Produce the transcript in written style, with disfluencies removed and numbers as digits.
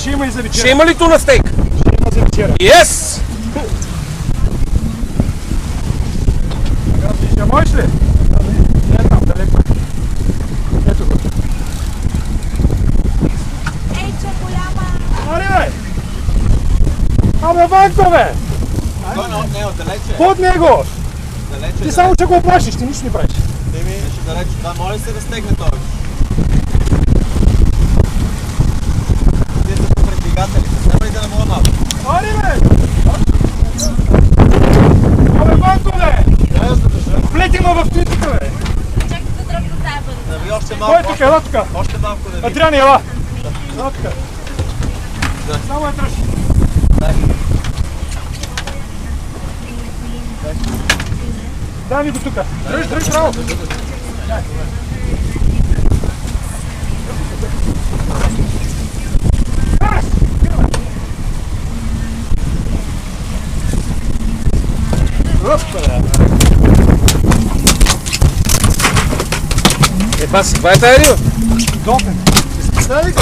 Ще има и за вечера. Ще има ли туна стейк? Ще има за вечера. Yes! Ще можеш ли? Не там, далеко. Ето го. Ейче, голяма! Али, бе! Абе, Ванко, бе! Не, отдалече. Под него! Далече. Ти само че го плашиш, ти нищо не правиш. Беше далече. Да, моля се да стегне той. Те са покрай двигателите. Няма ли да не мога малко? Али, бе! Абе, Ванко, бе! Плети ма в туитика, бе! Чакай да тръгна тая бъде. Да ви още Кой е малко. тук? Ела тук! Още малко да ви. Адриани, ела! Ела тук! Само я тръж! Дай ми го тук! Дръж, право! Това е тая ли? Допен! Дай,